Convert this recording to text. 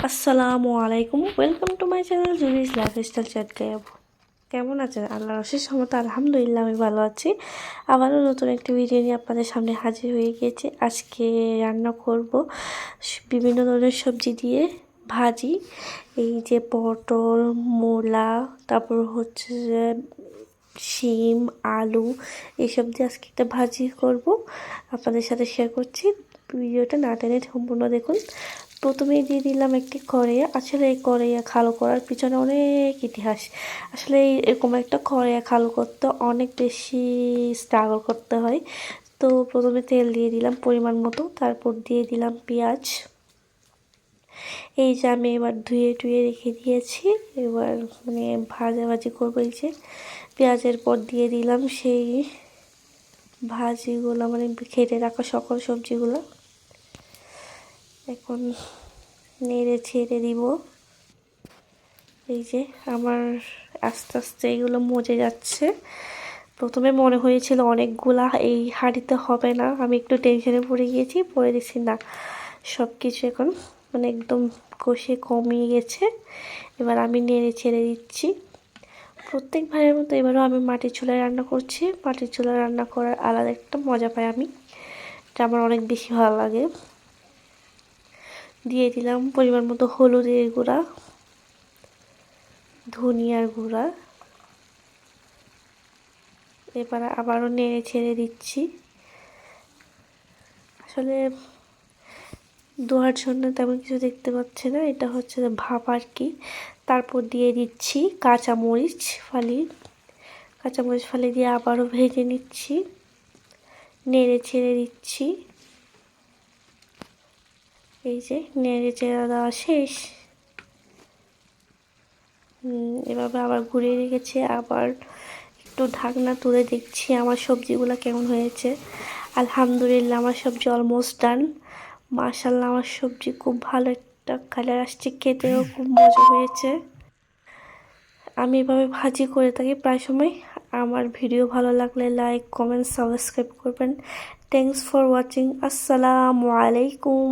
আসসালামু আলাইকুম, welcome to my channel Juri's lifestyle chat গায়েব। কেমন আছেন? আল্লাহর অশেষ রহমতে আলহামদুলিল্লাহ আমি ভালো আছি। আবারও নতুন একটি ভিডিও নিয়ে আপনাদের সামনে হাজির হয়ে গিয়েছি। আজকে রান্না করব বিভিন্ন ধরনের সবজি দিয়ে ভাজি। এই যে পটল, মূলা, তারপর হচ্ছে যে শিম, আলু, এইসব দিয়ে আজকে একটা ভাজি করব, আপনাদের সাথে শেয়ার করছি। ভিডিওটা না টেনে সম্পূর্ণ দেখুন। প্রথমেই দিয়ে দিলাম একটি কড়াইয়া। আসলে এই কড়াইয়া খালো করার পিছনে অনেক ইতিহাস। আসলে এরকম একটা কড়াইয়া খালো করতে অনেক বেশি স্ট্রাগল করতে হয়। তো প্রথমে তেল দিয়ে দিলাম পরিমাণ মতো, তারপর দিয়ে দিলাম পেঁয়াজ। এই যে আমি এবার ধুয়ে টুয়ে রেখে দিয়েছি, এবার ভাজাভাজি করবো। এই যে পেঁয়াজের পর দিয়ে দিলাম সেই ভাজিগুলো, কেটে রাখা সকল সবজিগুলো। এখন নেড়ে ছেড়ে দিব। এই যে আমার আস্তে আস্তে এগুলো মজে যাচ্ছে। প্রথমে মনে হয়েছিল অনেকগুলা এই হাঁড়িতে হবে না, আমি একটু টেনশনে পড়ে গিয়েছি, পড়ে দিচ্ছি না, সব কিছু এখন একদম কষে কমিয়ে গেছে। এবার আমি নেড়ে ছেড়ে দিচ্ছি। প্রত্যেক ভাইয়ের মতো এবারও আমি মাটির চুলায় রান্না করছি। মাটির চুলায় রান্না করার আলাদা একটা মজা পাই আমি, এটা আমার অনেক বেশি ভালো লাগে। দিয়ে দিলাম পরিমাণ মতো হলুদের গুঁড়া, ধনিয়ার গুঁড়া। এবার আবারও নেড়ে ছেড়ে দিচ্ছি। আসলে দোয়ার জন্য তেমন কিছু দেখতে পাচ্ছি না, এটা হচ্ছে ভাপ আর কি। তারপর দিয়ে দিচ্ছি কাঁচামরিচ ফালি দিয়ে আবারও ভেজে নিচ্ছি, নেড়ে ছেড়ে দিচ্ছি। এই যে নেড়ে চেড়ে দেওয়া শেষ। এভাবে আবার ঘুরিয়ে রেখেছি। আবার একটু ঢাকনা তুলে দেখছি আমার সবজিগুলো কেমন হয়েছে। আলহামদুলিল্লাহ আমার সবজি অলমোস্ট ডান। মাশাআল্লাহ আমার সবজি খুব ভালো একটা কালার আসছে, খেতেও খুব মজা হয়েছে। আমি এভাবে ভাজি করে থাকি প্রায় সময়। আমার ভিডিও ভালো লাগলে লাইক, কমেন্ট, সাবস্ক্রাইব করবেন। Thanks for watching. আসসালামু আলাইকুম।